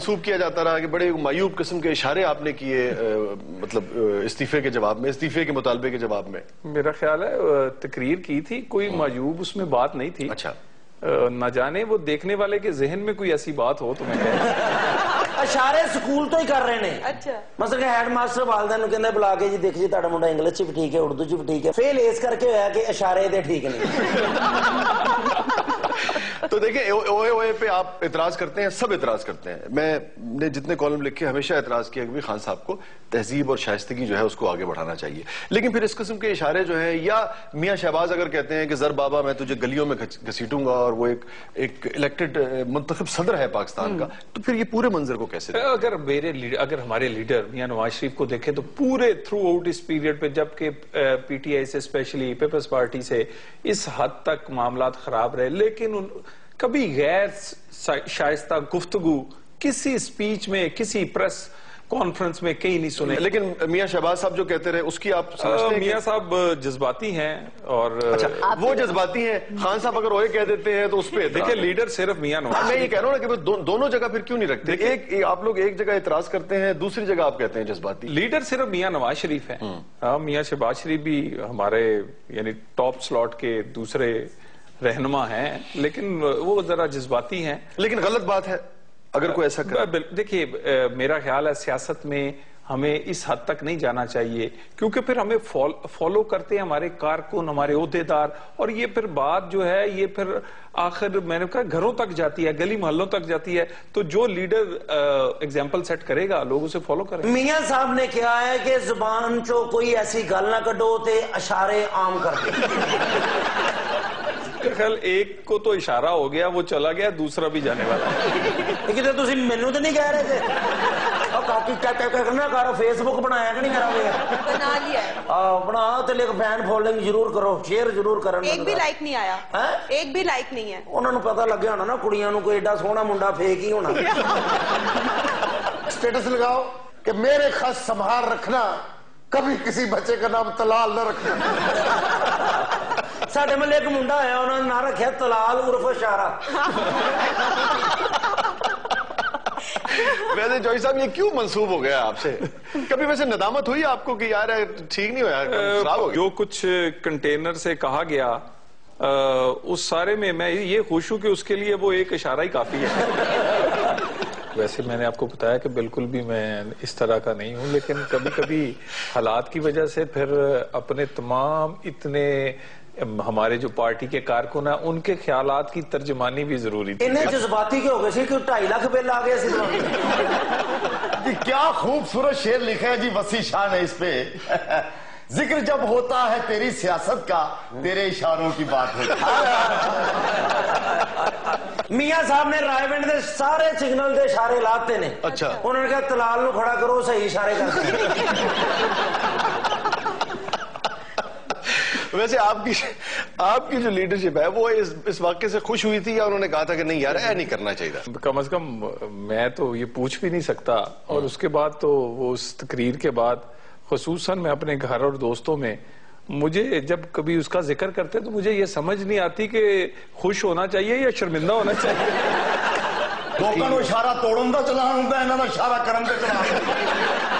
منسوب کیا جاتا رہا کہ بڑے معیوب قسم کے اشارے آپ نے کیے مطلب استعفے کے جواب میں، استعفے کے مطالبے کے جواب میں. میرا خیال ہے تقریر کی تھی، کوئی معیوب اس میں بات نہیں تھی. اچھا، نہ جانے وہ دیکھنے والے کے ذہن میں کوئی ایسی بات ہو تو میں اشارے سکول تو ہی کر رہے ہیں. اچھا مثلا کہ ہیڈ ماسٹر والدین کہندے بلا کے جی دیکھ جی تہاڈا منڈا انگلش چ بھی ٹھیک ہے، اردو چ بھی ٹھیک ہے، فیل اس کر کے ہوا کہ اشارے دے ٹھیک نہیں. تو دیکھیں اوے اوے پہ آپ اعتراض کرتے ہیں، سب اعتراض کرتے ہیں. میں نے جتنے کالم لکھے ہمیشہ اعتراض کیا کہ خان صاحب کو تہذیب اور شائستگی جو ہے اس کو آگے بڑھانا چاہیے. لیکن پھر اس قسم کے اشارے جو ہیں، یا میاں شہباز اگر کہتے ہیں کہ زر بابا میں تجھے گلیوں میں گھسیٹوں گا، اور وہ ایک الیکٹڈ منتخب صدر ہے پاکستان کا، تو پھر یہ پورے منظر کو کیسے اگر ہمارے لیڈر میاں نواز شریف کو دیکھیں تو پورے تھرو آؤٹ اس پیریڈ پہ، جبکہ پی ٹی آئی سے اسپیشلی پیپلز پارٹی سے اس حد تک معاملات خراب رہے، لیکن کبھی غیر شائستہ گفتگو کسی سپیچ میں، کسی پریس کانفرنس میں کہیں نہیں سنے. لیکن میاں شہباز صاحب جو کہتے رہے اس کی آپ سمجھتے ہیں؟ میاں صاحب جذباتی ہیں، اور اچھا وہ جذباتی ہیں، خان صاحب اگر وہ کہہ دیتے ہیں تو اس پہ دیکھیں لیڈر صرف میاں نواز. میں یہ کہہ رہا ہوں نا کہ دونوں جگہ پھر کیوں نہیں رکھتے؟ ایک آپ لوگ ایک جگہ اعتراض کرتے ہیں، دوسری جگہ آپ کہتے ہیں جذباتی. لیڈر صرف میاں نواز شریف ہیں. میاں شہباز شریف بھی ہمارے یعنی ٹاپ سلاٹ کے دوسرے رہنما ہیں، لیکن وہ ذرا جذباتی ہیں. لیکن غلط بات ہے اگر کوئی ایسا کرے. دیکھیے میرا خیال ہے سیاست میں ہمیں اس حد تک نہیں جانا چاہیے، کیونکہ پھر ہمیں فالو کرتے ہیں ہمارے کارکن، ہمارے عہدیدار، اور یہ پھر بات جو ہے یہ پھر آخر میں نے کہا گھروں تک جاتی ہے، گلی محلوں تک جاتی ہے. تو جو لیڈر ایگزامپل سیٹ کرے گا لوگ اسے فالو کریں. میاں صاحب نے کیا ہے کہ زبان چو کوئی ایسی گل نہ کڈو تے اشارے عام کر دے. خیال ایک کو تو اشارہ ہو گیا، وہ چلا گیا، دوسرا بھی جانے والا. لیکن تو تسی مینوں تو نہیں کہہ رہے تھے کاکی کرنا کارو فیس بک بنایا کہ نہیں کرا بنا لیا ہے. بنا تے لیک فین فالوئنگ ضرور کرو، شیئر ضرور کرن. ایک بھی لائک نہیں آیا، ایک بھی لائک نہیں ہے. انہوں نے پتہ لگیا ہونا نا کڑیاں نو کوئی ایڈا سونا منڈا فیک ہی ہونا. سٹیٹس لگاؤ کہ میرے خط سنبھال رکھنا، کبھی کسی بچے کا نام طلال نہ رکھنا. ساڈے محلے ایک منڈا آیا، انہوں نے نہ رکھیا طلال عرف اشارہ. ویسے جوئی صاحب یہ کیوں منسوب ہو گیا آپ سے؟ کبھی ویسے ندامت ہوئی آپ کو کہ یار ٹھیک نہیں ہوا، خراب ہو گیا؟ جو کچھ کنٹینر سے کہا گیا اس سارے میں یہ خوش ہوں کہ اس کے لیے وہ ایک اشارہ ہی کافی ہے. ویسے میں نے آپ کو بتایا کہ بالکل بھی میں اس طرح کا نہیں ہوں، لیکن کبھی کبھی حالات کی وجہ سے پھر اپنے تمام اتنے ہمارے جو پارٹی کے کارکن ہیں ان کے خیالات کی ترجمانی بھی ضروری تھی. انہیں جذباتی کے ہو گئے سی کہ 2.5 لاکھ بل آ گیا سی. جی کیا خوبصورت شعر لکھا ہے جی وسیع شاہ نے اس پہ. ذکر جب ہوتا ہے تیری سیاست کا، تیرے اشاروں کی بات ہوتی ہے. میاں صاحب نے رائے ونڈ دے سارے سگنل دے اشارے لاتے نے. اچھا انہوں نے کہا طلال نو کھڑا کرو، صحیح اشارے کرتے ہیں. ویسے آپ کی جو لیڈرشپ ہے وہ اس واقعے سے خوش ہوئی تھی، یا انہوں نے کہا تھا کہ نہیں یار نہیں کرنا چاہیے؟ کم از کم میں تو یہ پوچھ بھی نہیں سکتا. اور اس کے بعد تو وہ اس تقریر کے بعد خصوصاً میں اپنے گھر اور دوستوں میں مجھے جب کبھی اس کا ذکر کرتے تو مجھے یہ سمجھ نہیں آتی کہ خوش ہونا چاہیے یا شرمندہ ہونا چاہیے. لوگوں کو اشارہ توڑن دا چلانا ہوندا، انہاں دا اشارہ کرن دا چلانا.